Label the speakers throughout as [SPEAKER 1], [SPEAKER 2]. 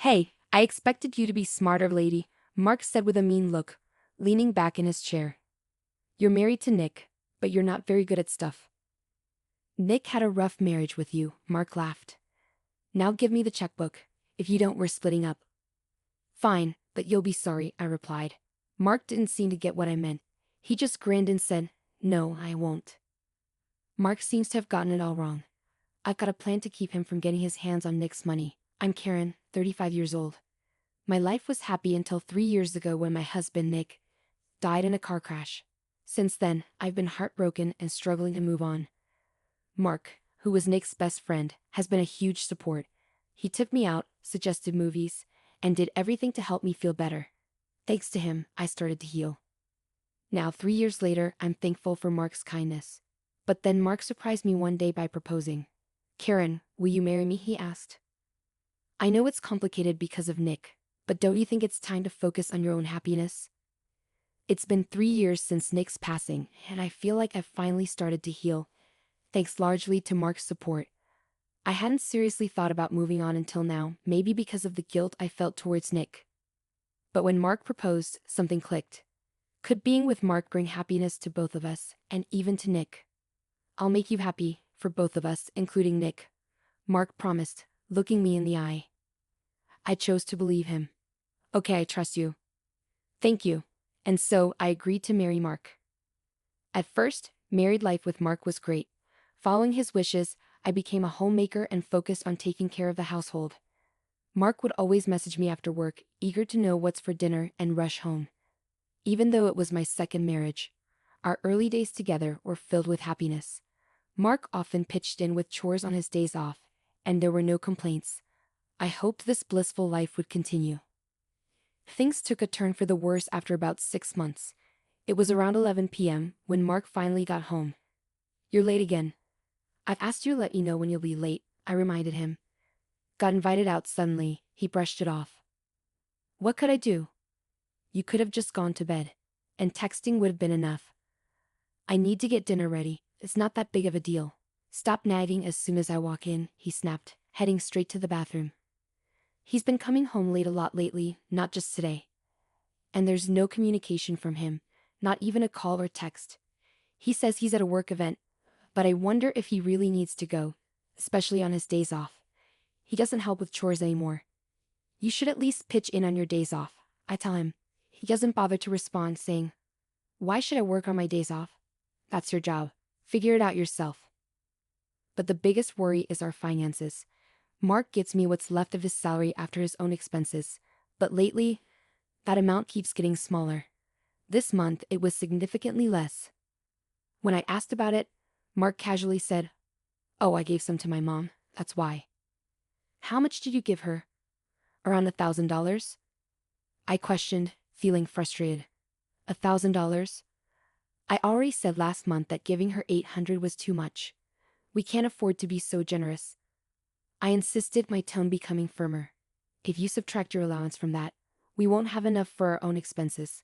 [SPEAKER 1] Hey, I expected you to be smarter, lady, Mark said with a mean look, leaning back in his chair. You're married to Nick, but you're not very good at stuff. Nick had a rough marriage with you, Mark laughed. Now give me the checkbook. If you don't, we're splitting up. Fine, but you'll be sorry, I replied. Mark didn't seem to get what I meant. He just grinned and said, No, I won't. Mark seems to have gotten it all wrong. I've got a plan to keep him from getting his hands on Nick's money. I'm Karen, 35 years old. My life was happy until 3 years ago when my husband, Nick, died in a car crash. Since then, I've been heartbroken and struggling to move on. Mark, who was Nick's best friend, has been a huge support. He took me out, suggested movies, and did everything to help me feel better. Thanks to him, I started to heal. Now, 3 years later, I'm thankful for Mark's kindness. But then Mark surprised me one day by proposing. Karen, will you marry me? He asked. I know it's complicated because of Nick, but don't you think it's time to focus on your own happiness? It's been 3 years since Nick's passing, and I feel like I've finally started to heal, thanks largely to Mark's support. I hadn't seriously thought about moving on until now, maybe because of the guilt I felt towards Nick. But when Mark proposed, something clicked. Could being with Mark bring happiness to both of us, and even to Nick? I'll make you happy, for both of us, including Nick, Mark promised, looking me in the eye. I chose to believe him. Okay, I trust you. Thank you. And so, I agreed to marry Mark. At first, married life with Mark was great. Following his wishes, I became a homemaker and focused on taking care of the household. Mark would always message me after work, eager to know what's for dinner and rush home. Even though it was my second marriage, our early days together were filled with happiness. Mark often pitched in with chores on his days off, and there were no complaints. I hoped this blissful life would continue. Things took a turn for the worse after about 6 months. It was around 11 p.m. when Mark finally got home. You're late again. I've asked you to let me know when you'll be late, I reminded him. Got invited out suddenly, he brushed it off. What could I do? You could have just gone to bed, and texting would have been enough. I need to get dinner ready, it's not that big of a deal. Stop nagging as soon as I walk in, he snapped, heading straight to the bathroom. He's been coming home late a lot lately, not just today. And there's no communication from him, not even a call or text. He says he's at a work event, but I wonder if he really needs to go, especially on his days off. He doesn't help with chores anymore. You should at least pitch in on your days off, I tell him. He doesn't bother to respond, saying, Why should I work on my days off? That's your job. Figure it out yourself. But the biggest worry is our finances. Mark gets me what's left of his salary after his own expenses, but lately, that amount keeps getting smaller. This month, it was significantly less. When I asked about it, Mark casually said, Oh, I gave some to my mom, that's why. How much did you give her? Around $1,000? I questioned, feeling frustrated. $1,000? I already said last month that giving her $800 was too much. We can't afford to be so generous. I insisted, my tone becoming firmer. If you subtract your allowance from that, we won't have enough for our own expenses.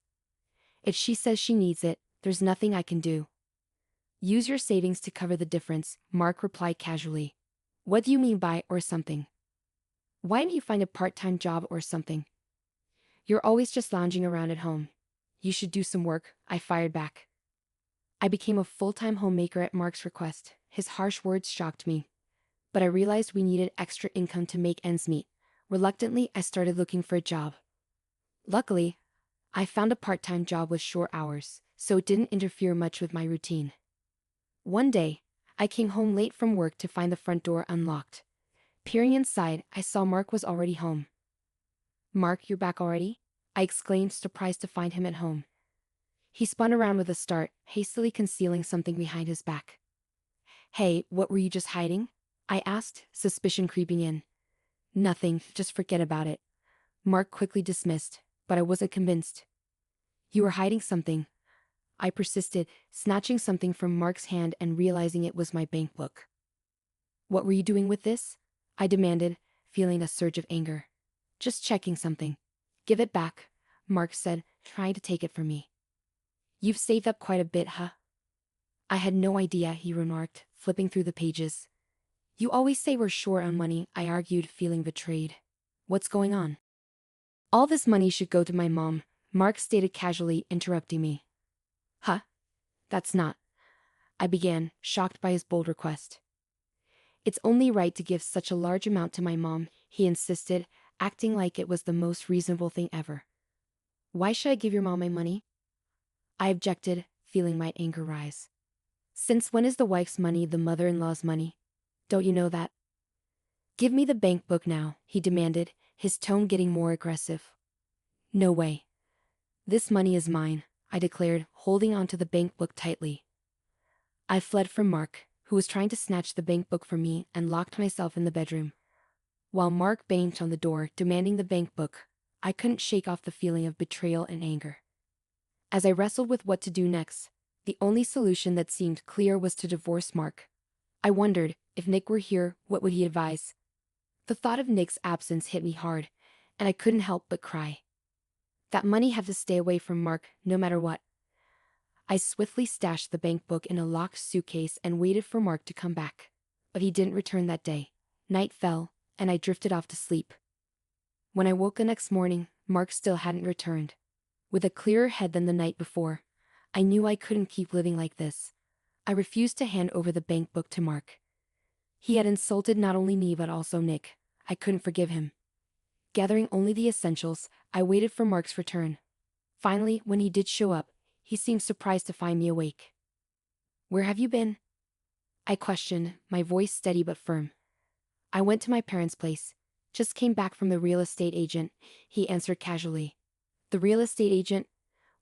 [SPEAKER 1] If she says she needs it, there's nothing I can do. Use your savings to cover the difference, Mark replied casually. What do you mean by or something? Why don't you find a part-time job or something? You're always just lounging around at home. You should do some work, I fired back. I became a full-time homemaker at Mark's request. His harsh words shocked me. But I realized we needed extra income to make ends meet. Reluctantly, I started looking for a job. Luckily, I found a part-time job with short hours, so it didn't interfere much with my routine. One day, I came home late from work to find the front door unlocked. Peering inside, I saw Mark was already home. Mark, you're back already? I exclaimed, surprised to find him at home. He spun around with a start, hastily concealing something behind his back. Hey, what were you just hiding? I asked, suspicion creeping in. Nothing, just forget about it. Mark quickly dismissed, but I wasn't convinced. You were hiding something. I persisted, snatching something from Mark's hand and realizing it was my bank book. What were you doing with this? I demanded, feeling a surge of anger. Just checking something. Give it back, Mark said, trying to take it from me. You've saved up quite a bit, huh? I had no idea, he remarked, flipping through the pages. You always say we're short on money, I argued, feeling betrayed. What's going on? All this money should go to my mom, Mark stated casually, interrupting me. Huh? That's not. I began, shocked by his bold request. It's only right to give such a large amount to my mom, he insisted, acting like it was the most reasonable thing ever. Why should I give your mom my money? I objected, feeling my anger rise. Since when is the wife's money the mother-in-law's money? Don't you know that? Give me the bank book now, he demanded, his tone getting more aggressive. No way. This money is mine, I declared, holding onto the bank book tightly. I fled from Mark, who was trying to snatch the bank book from me, and locked myself in the bedroom. While Mark banged on the door, demanding the bank book, I couldn't shake off the feeling of betrayal and anger. As I wrestled with what to do next, the only solution that seemed clear was to divorce Mark. I wondered, if Nick were here, what would he advise? The thought of Nick's absence hit me hard, and I couldn't help but cry. That money had to stay away from Mark, no matter what. I swiftly stashed the bank book in a locked suitcase and waited for Mark to come back. But he didn't return that day. Night fell, and I drifted off to sleep. When I woke the next morning, Mark still hadn't returned. With a clearer head than the night before, I knew I couldn't keep living like this. I refused to hand over the bank book to Mark. He had insulted not only me but also Nick. I couldn't forgive him. Gathering only the essentials, I waited for Mark's return. Finally, when he did show up, he seemed surprised to find me awake. Where have you been? I questioned, my voice steady but firm. I went to my parents' place. Just came back from the real estate agent, he answered casually. The real estate agent?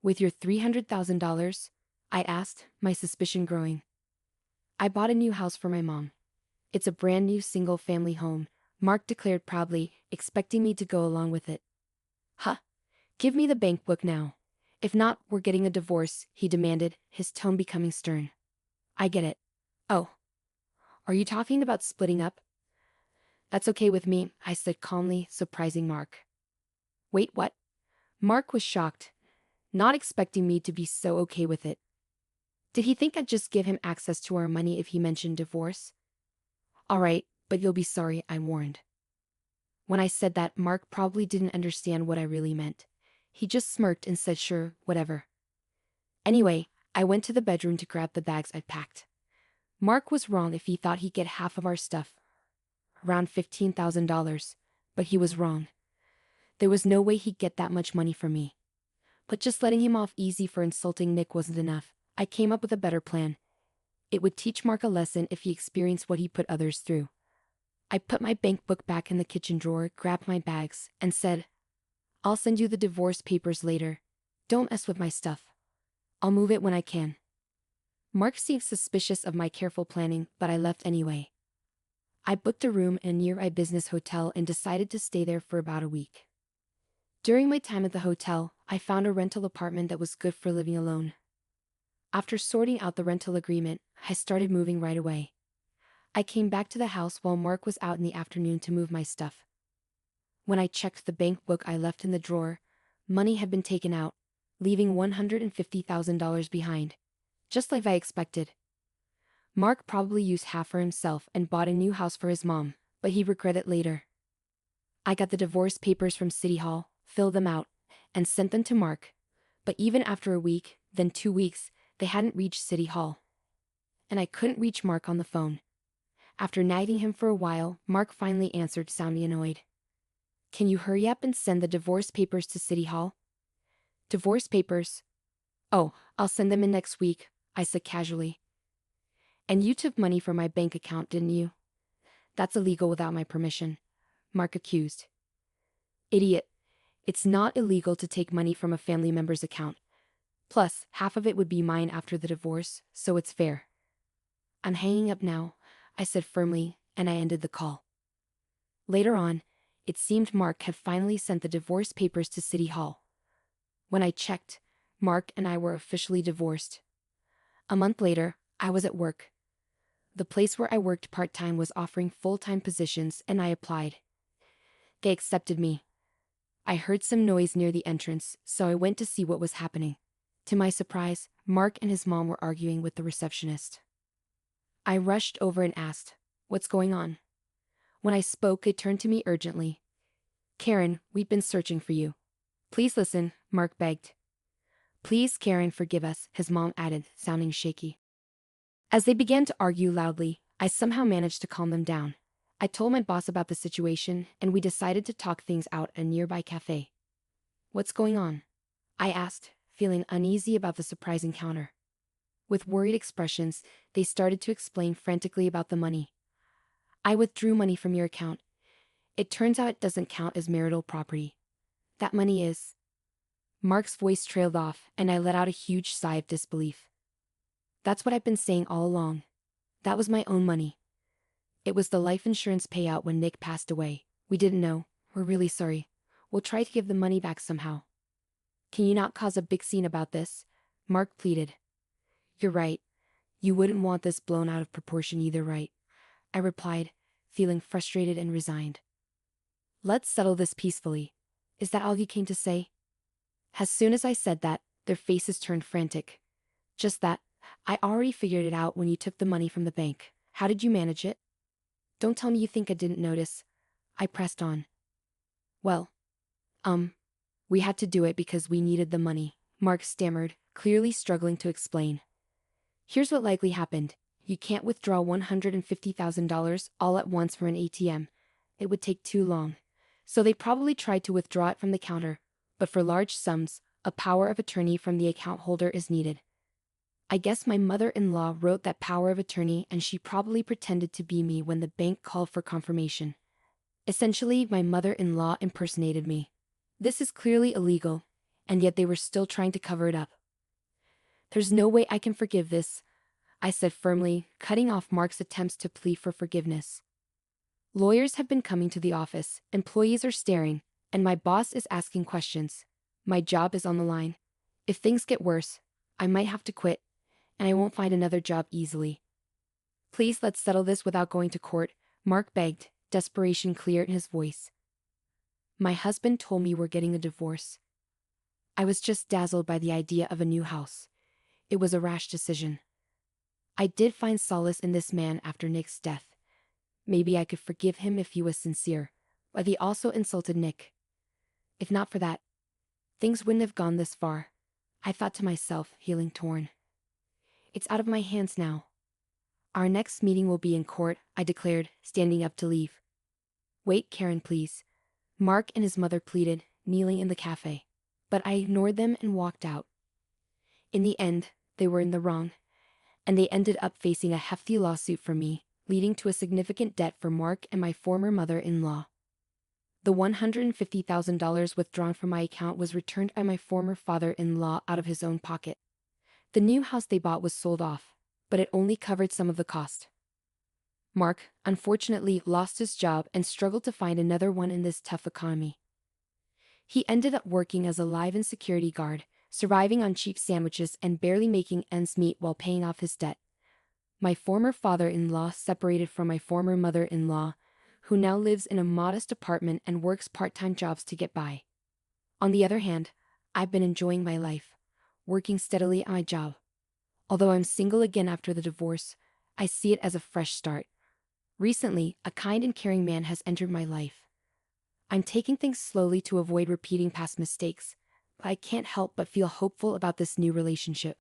[SPEAKER 1] With your $300,000? I asked, my suspicion growing. I bought a new house for my mom. It's a brand new single-family home, Mark declared proudly, expecting me to go along with it. Huh? Give me the bank book now. If not, we're getting a divorce, he demanded, his tone becoming stern. I get it. Oh. Are you talking about splitting up? That's okay with me, I said calmly, surprising Mark. Wait, what? Mark was shocked, not expecting me to be so okay with it. Did he think I'd just give him access to our money if he mentioned divorce? All right, but you'll be sorry, I warned. When I said that, Mark probably didn't understand what I really meant. He just smirked and said sure, whatever. Anyway, I went to the bedroom to grab the bags I'd packed. Mark was wrong if he thought he'd get half of our stuff. Around $15,000, but he was wrong. There was no way he'd get that much money from me. But just letting him off easy for insulting Nick wasn't enough. I came up with a better plan. It would teach Mark a lesson if he experienced what he put others through. I put my bank book back in the kitchen drawer, grabbed my bags, and said, I'll send you the divorce papers later. Don't mess with my stuff. I'll move it when I can. Mark seemed suspicious of my careful planning, but I left anyway. I booked a room in a nearby business hotel and decided to stay there for about a week. During my time at the hotel, I found a rental apartment that was good for living alone. After sorting out the rental agreement, I started moving right away. I came back to the house while Mark was out in the afternoon to move my stuff. When I checked the bank book I left in the drawer, money had been taken out, leaving $150,000 behind, just like I expected. Mark probably used half for himself and bought a new house for his mom, but he regretted it later. I got the divorce papers from City Hall, filled them out, and sent them to Mark. But even after a week, then 2 weeks, they hadn't reached City Hall. And I couldn't reach Mark on the phone. After nagging him for a while, Mark finally answered, sounding annoyed. Can you hurry up and send the divorce papers to City Hall? Divorce papers? Oh, I'll send them in next week, I said casually. And you took money from my bank account, didn't you? That's illegal without my permission, Mark accused. Idiot. It's not illegal to take money from a family member's account. Plus, half of it would be mine after the divorce, so it's fair. I'm hanging up now, I said firmly, and I ended the call. Later on, it seemed Mark had finally sent the divorce papers to City Hall. When I checked, Mark and I were officially divorced. A month later, I was at work. The place where I worked part-time was offering full-time positions, and I applied. They accepted me. I heard some noise near the entrance, so I went to see what was happening. To my surprise, Mark and his mom were arguing with the receptionist. I rushed over and asked, "What's going on?" When I spoke, it turned to me urgently. Karen, we've been searching for you. Please listen, Mark begged. Please, Karen, forgive us, his mom added, sounding shaky. As they began to argue loudly, I somehow managed to calm them down. I told my boss about the situation, and we decided to talk things out at a nearby cafe. What's going on? I asked, feeling uneasy about the surprise encounter. With worried expressions, they started to explain frantically about the money. I withdrew money from your account. It turns out it doesn't count as marital property. That money is. Mark's voice trailed off, and I let out a huge sigh of disbelief. That's what I've been saying all along. That was my own money. It was the life insurance payout when Nick passed away. We didn't know. We're really sorry. We'll try to give the money back somehow. Can you not cause a big scene about this? Mark pleaded. You're right. You wouldn't want this blown out of proportion either, right? I replied, feeling frustrated and resigned. Let's settle this peacefully. Is that all you came to say? As soon as I said that, their faces turned frantic. Just that. I already figured it out when you took the money from the bank. How did you manage it? Don't tell me you think I didn't notice. I pressed on. Well, we had to do it because we needed the money, Mark stammered, clearly struggling to explain. Here's what likely happened. You can't withdraw $150,000 all at once from an ATM. It would take too long. So they probably tried to withdraw it from the counter, but for large sums, a power of attorney from the account holder is needed. I guess my mother-in-law wrote that power of attorney and she probably pretended to be me when the bank called for confirmation. Essentially, my mother-in-law impersonated me. This is clearly illegal, and yet they were still trying to cover it up. There's no way I can forgive this, I said firmly, cutting off Mark's attempts to plead for forgiveness. Lawyers have been coming to the office, employees are staring, and my boss is asking questions. My job is on the line. If things get worse, I might have to quit, and I won't find another job easily. Please let's settle this without going to court, Mark begged, desperation clear in his voice. My husband told me we're getting a divorce. I was just dazzled by the idea of a new house. It was a rash decision. I did find solace in this man after Nick's death. Maybe I could forgive him if he was sincere, but he also insulted Nick. If not for that, things wouldn't have gone this far, I thought to myself, feeling torn. It's out of my hands now. Our next meeting will be in court, I declared, standing up to leave. Wait, Karen, please. Mark and his mother pleaded, kneeling in the cafe. But I ignored them and walked out. In the end, they were in the wrong, and they ended up facing a hefty lawsuit for me, leading to a significant debt for Mark and my former mother-in-law. The $150,000 withdrawn from my account was returned by my former father-in-law out of his own pocket. The new house they bought was sold off, but it only covered some of the cost. Mark, unfortunately, lost his job and struggled to find another one in this tough economy. He ended up working as a live-in security guard, surviving on cheap sandwiches and barely making ends meet while paying off his debt. My former father-in-law separated from my former mother-in-law, who now lives in a modest apartment and works part-time jobs to get by. On the other hand, I've been enjoying my life, working steadily on my job. Although I'm single again after the divorce, I see it as a fresh start. Recently, a kind and caring man has entered my life. I'm taking things slowly to avoid repeating past mistakes, but I can't help but feel hopeful about this new relationship.